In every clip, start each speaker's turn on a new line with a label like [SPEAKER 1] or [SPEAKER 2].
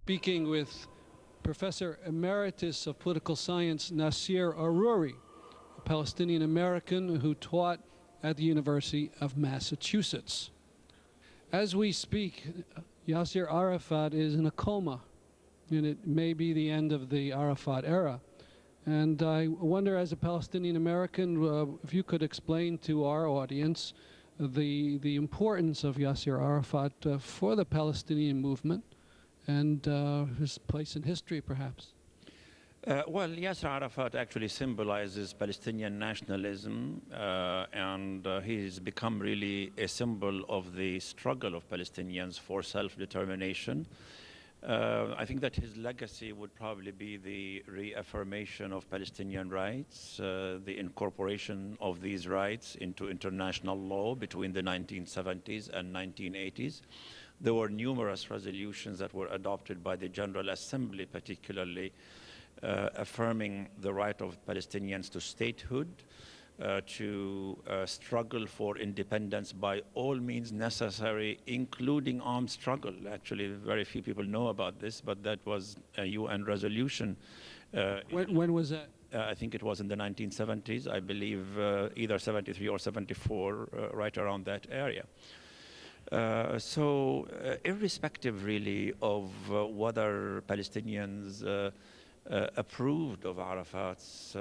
[SPEAKER 1] Speaking with Professor Emeritus of Political Science Naseer Aruri, a Palestinian American who taught at the University of Massachusetts. As we speak, Yaseer Arafat is in a coma, and it may be the end of the Arafat era. And I wonder, as a Palestinian American, if you could explain to our audience the importance of Yaseer Arafat for the Palestinian movement and his place in history, perhaps.
[SPEAKER 2] Well, Yaseer Arafat actually symbolizes Palestinian nationalism, and he's become really a symbol of the struggle of Palestinians for self-determination. I think that his legacy would probably be the reaffirmation of Palestinian rights, the incorporation of these rights into international law between the 1970s and 1980s. There were numerous resolutions that were adopted by the General Assembly, particularly affirming the right of Palestinians to statehood, to struggle for independence by all means necessary, including armed struggle. Actually, very few people know about this, but that was a UN resolution.
[SPEAKER 1] When was that?
[SPEAKER 2] I think it was in the 1970s, I believe, either 73 or 74, right around that area. So irrespective really of whether Palestinians approved of Arafat's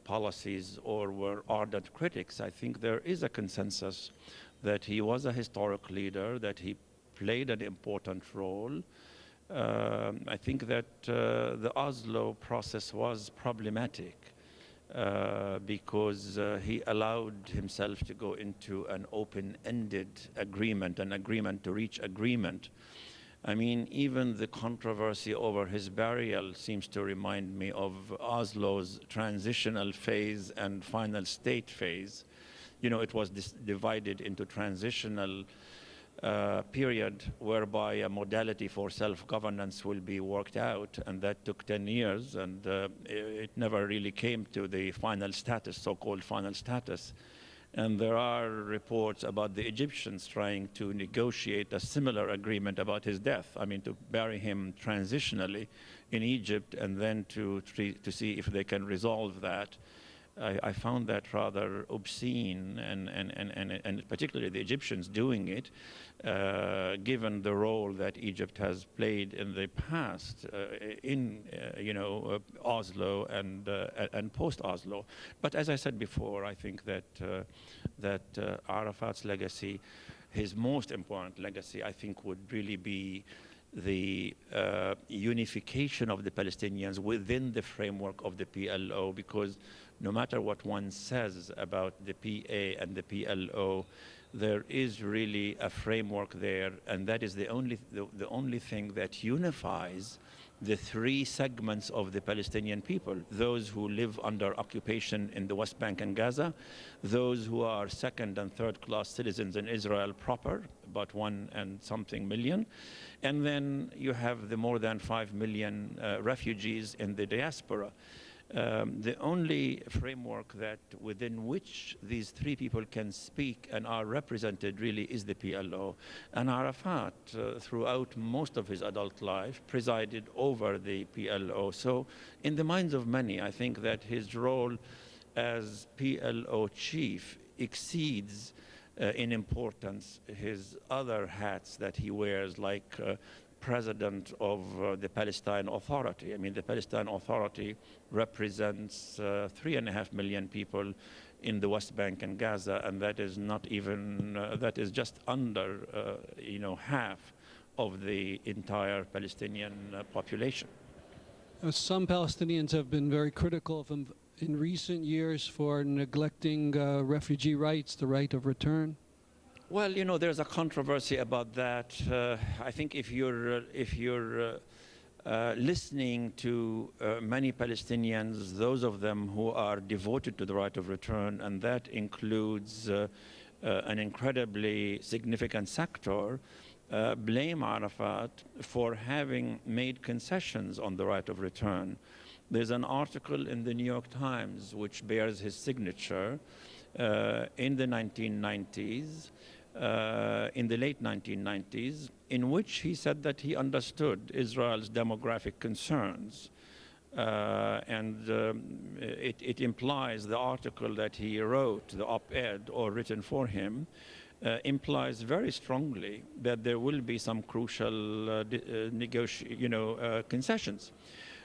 [SPEAKER 2] policies or were ardent critics, I think there is a consensus that he was a historic leader, that he played an important role. I think that the Oslo process was problematic because he allowed himself to go into an open-ended agreement, an agreement to reach agreement. I mean, even the controversy over his burial seems to remind me of Oslo's transitional phase and final state phase. You know, it was divided into transitional period whereby a modality for self-governance will be worked out, and that took 10 years, and it never really came to the final status, so-called final status. And there are reports about the Egyptians trying to negotiate a similar agreement about his death. I mean, to bury him transitionally in Egypt and then to see if they can resolve that. I found that rather obscene, and particularly the Egyptians doing it, given the role that Egypt has played in the past in Oslo and post-Oslo. But as I said before, I think that Arafat's legacy, his most important legacy, I think would really be the unification of the Palestinians within the framework of the PLO, because no matter what one says about the PA and the PLO, there is really a framework there, and that is the only thing that unifies the three segments of the Palestinian people: those who live under occupation in the West Bank and Gaza, those who are second and third class citizens in Israel proper, about 1 and something million, and then you have the more than 5 million refugees in the diaspora. The only framework that within which these three people can speak and are represented really is the PLO. And Arafat, throughout most of his adult life, presided over the PLO. So in the minds of many, I think that his role as PLO chief exceeds in importance his other hats that he wears, like president of the Palestine Authority. I mean, the Palestine Authority represents 3.5 million people in the West Bank and Gaza, and that is not even, that is just under, half of the entire Palestinian population.
[SPEAKER 1] Some Palestinians have been very critical of him in recent years for neglecting refugee rights, the right of return.
[SPEAKER 2] Well, there's a controversy about that. I think if you're listening to many Palestinians, those of them who are devoted to the right of return, and that includes an incredibly significant sector, blame Arafat for having made concessions on the right of return. There's an article in the New York Times which bears his signature in the 1990s, in the late 1990s, in which he said that he understood Israel's demographic concerns. It implies the article that he wrote, the op-ed or written for him, implies very strongly that there will be some crucial concessions.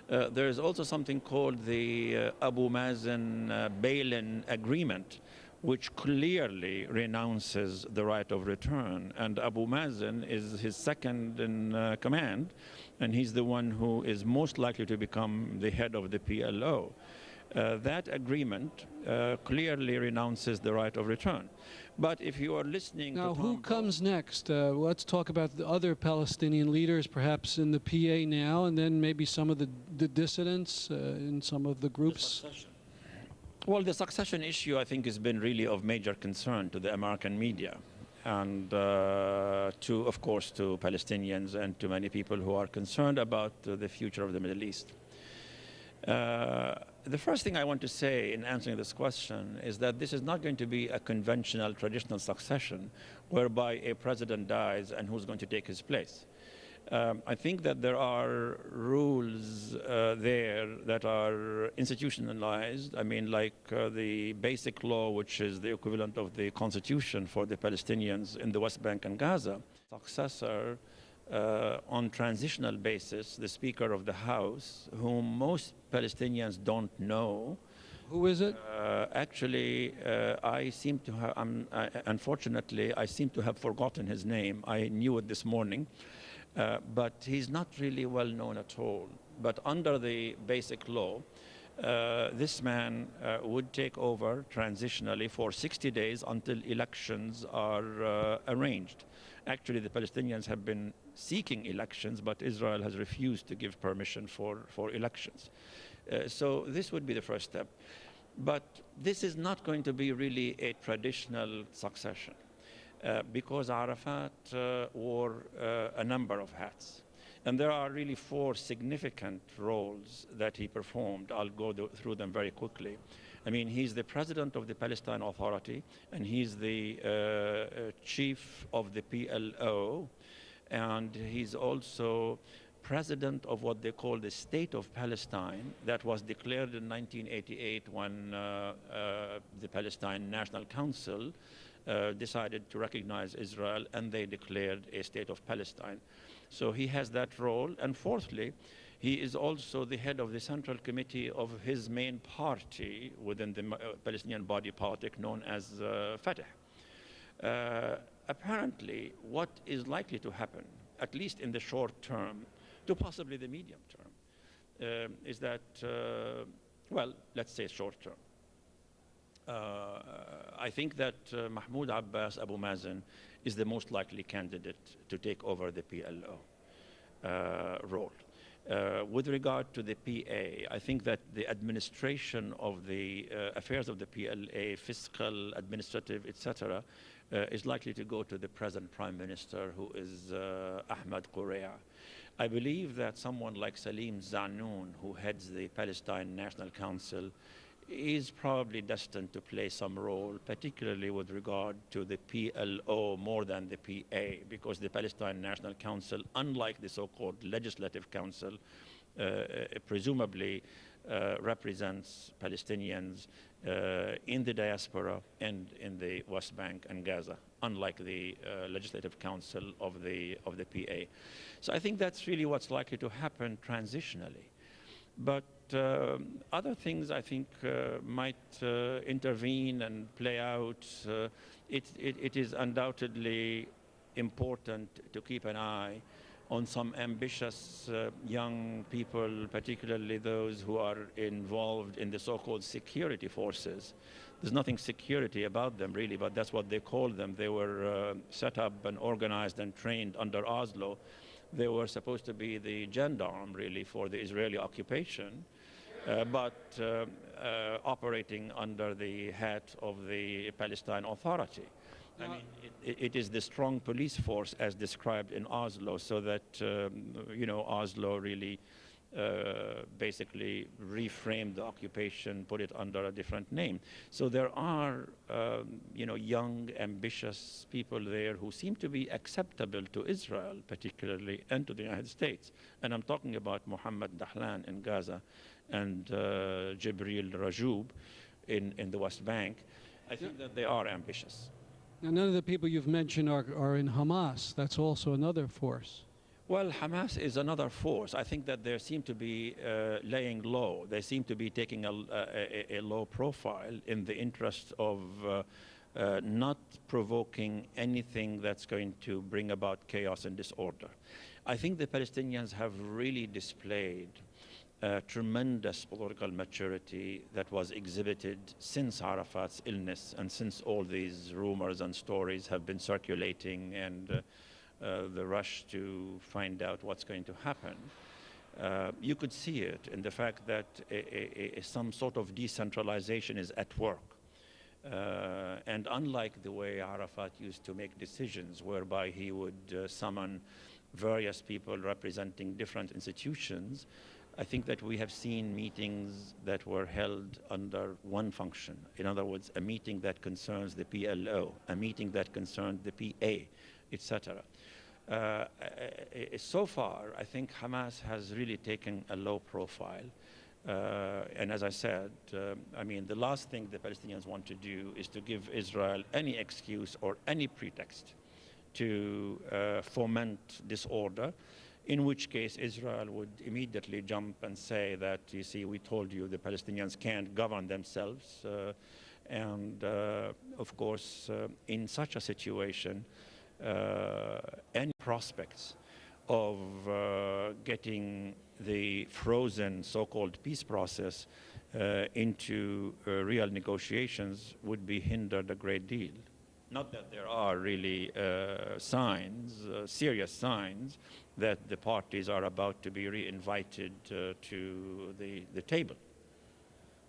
[SPEAKER 2] There is also something called the Abu Mazen-Balin Agreement, which clearly renounces the right of return. And Abu Mazen is his second in command, and he's the one who is most likely to become the head of the PLO. That agreement clearly renounces the right of return. But if you are listening
[SPEAKER 1] now,
[SPEAKER 2] to
[SPEAKER 1] who comes next? Let's talk about the other Palestinian leaders, perhaps in the PA now, and then maybe some of the dissidents in some of the groups.
[SPEAKER 2] Well, the succession issue, I think, has been really of major concern to the American media and of course, to Palestinians and to many people who are concerned about the future of the Middle East. The first thing I want to say in answering this question is that this is not going to be a conventional, traditional succession whereby a president dies and who's going to take his place. I think that there are rules there that are institutionalized. I mean, like the basic law, which is the equivalent of the constitution for the Palestinians in the West Bank and Gaza. Successor on transitional basis, the Speaker of the House, whom most Palestinians don't know.
[SPEAKER 1] Who is it?
[SPEAKER 2] Actually, I seem to have, unfortunately, I seem to have forgotten his name. I knew it this morning. But he's not really well known at all. But under the basic law, this man would take over transitionally for 60 days until elections are arranged. Actually, the Palestinians have been seeking elections, but Israel has refused to give permission for elections. So this would be the first step. But this is not going to be really a traditional succession. Because Arafat wore a number of hats. And there are really 4 significant roles that he performed. I'll go through them very quickly. I mean, he's the president of the Palestine Authority, and he's the chief of the PLO, and he's also president of what they call the State of Palestine that was declared in 1988 when the Palestine National Council decided to recognize Israel, and they declared a state of Palestine. So he has that role. And fourthly, he is also the head of the Central Committee of his main party within the Palestinian body politic known as Fatah. Apparently, what is likely to happen, at least in the short term, to possibly the medium term, is that, well, let's say short term. I think that Mahmoud Abbas Abu Mazen is the most likely candidate to take over the PLO role. With regard to the PA, I think that the administration of the affairs of the PLA, fiscal, administrative, etc., is likely to go to the present Prime Minister, who is Ahmad Qureya. I believe that someone like Salim Zanoun, who heads the Palestine National Council, is probably destined to play some role, particularly with regard to the PLO more than the PA, because the Palestine National Council, unlike the so-called Legislative Council, presumably represents Palestinians in the diaspora and in the West Bank and Gaza, unlike the Legislative Council of the PA. So I think that's really what's likely to happen transitionally. But other things, I think, might intervene and play out. It is undoubtedly important to keep an eye on some ambitious young people, particularly those who are involved in the so-called security forces. There's nothing security about them, really, but that's what they call them. They were set up and organized and trained under Oslo. They were supposed to be the gendarme, really, for the Israeli occupation, but operating under the hat of the Palestine Authority. I mean, it is the strong police force as described in Oslo, so that, you know, Oslo really basically reframe the occupation, put it under a different name. So there are, young, ambitious people there who seem to be acceptable to Israel, particularly, and to the United States. And I'm talking about Mohammed Dahlan in Gaza and Jibril Rajoub in the West Bank. I think that they are ambitious.
[SPEAKER 1] Now, none of the people you've mentioned are in Hamas. That's also another force.
[SPEAKER 2] Well, Hamas is another force. I think that they seem to be laying low. They seem to be taking a low profile in the interest of not provoking anything that's going to bring about chaos and disorder. I think the Palestinians have really displayed tremendous political maturity that was exhibited since Arafat's illness and since all these rumors and stories have been circulating and the rush to find out what's going to happen. You could see it in the fact that some sort of decentralization is at work. And unlike the way Arafat used to make decisions, whereby he would summon various people representing different institutions, I think that we have seen meetings that were held under one function. In other words, a meeting that concerns the PLO, a meeting that concerned the PA, etc. So far, I think Hamas has really taken a low profile. And as I said, the last thing the Palestinians want to do is to give Israel any excuse or any pretext to foment disorder, in which case Israel would immediately jump and say that, you see, we told you the Palestinians can't govern themselves. Of course, in such a situation, any prospects of getting the frozen so-called peace process into real negotiations would be hindered a great deal. Not that there are really signs, serious signs, that the parties are about to be re-invited to the table.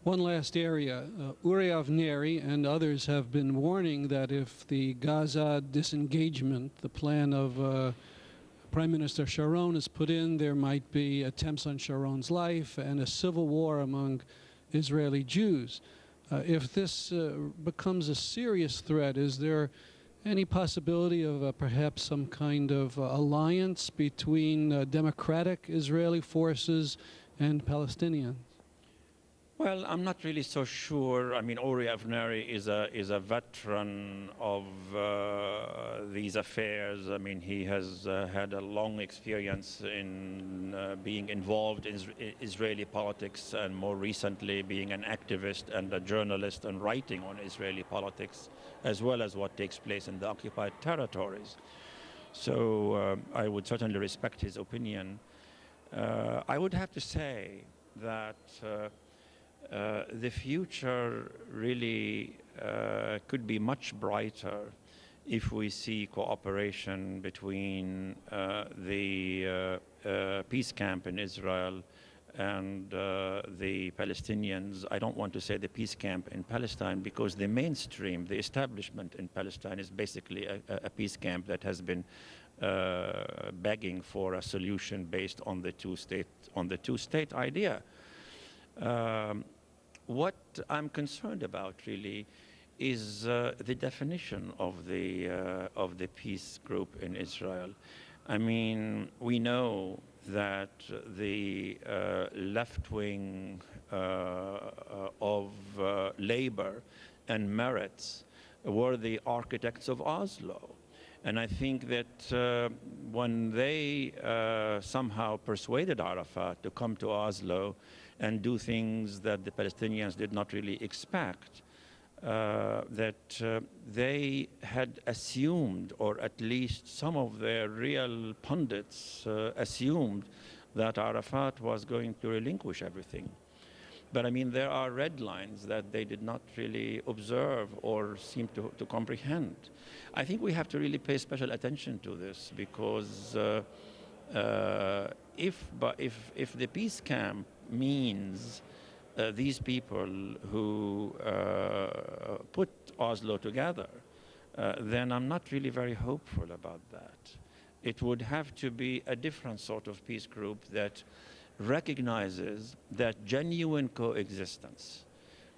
[SPEAKER 1] One last area, Uri Avneri and others have been warning that if the Gaza disengagement, the plan of Prime Minister Sharon is put in, there might be attempts on Sharon's life and a civil war among Israeli Jews. If this becomes a serious threat, is there any possibility of perhaps some kind of alliance between democratic Israeli forces and Palestinians?
[SPEAKER 2] Well, I'm not really so sure. I mean, Uri Avneri is a veteran of these affairs. I mean, he has had a long experience in being involved in Israeli politics, and more recently being an activist and a journalist and writing on Israeli politics, as well as what takes place in the occupied territories. So I would certainly respect his opinion. I would have to say that the future really could be much brighter if we see cooperation between the peace camp in Israel and the Palestinians. I don't want to say the peace camp in Palestine, because the mainstream, the establishment in Palestine, is basically a peace camp that has been begging for a solution based on the two-state idea. What I'm concerned about really is the definition of the peace group in Israel. I mean, we know that the left wing of labor and Meretz were the architects of Oslo. And I think that when they somehow persuaded Arafat to come to Oslo and do things that the Palestinians did not really expect, that they had assumed, or at least some of their real pundits assumed, that Arafat was going to relinquish everything. But I mean, there are red lines that they did not really observe or seem to comprehend. I think we have to really pay special attention to this, because if the peace camp means these people who put Oslo together, then I'm not really very hopeful about that. It would have to be a different sort of peace group that recognizes that genuine coexistence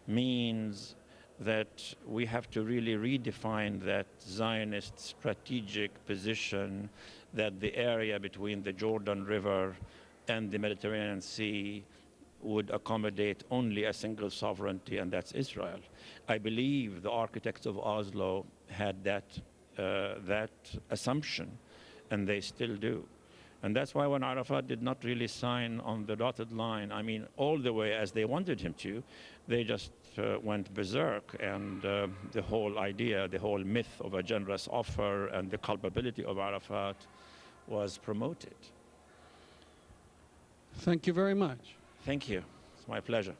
[SPEAKER 2] means that we have to really redefine that Zionist strategic position that the area between the Jordan River and the Mediterranean Sea would accommodate only a single sovereignty, and that's Israel. I believe the architects of Oslo had that assumption, and they still do. And that's why when Arafat did not really sign on the dotted line, I mean, all the way as they wanted him to, they just went berserk, and the whole idea, the whole myth of a generous offer and the culpability of Arafat was promoted.
[SPEAKER 1] Thank you very much.
[SPEAKER 2] Thank you. It's my pleasure.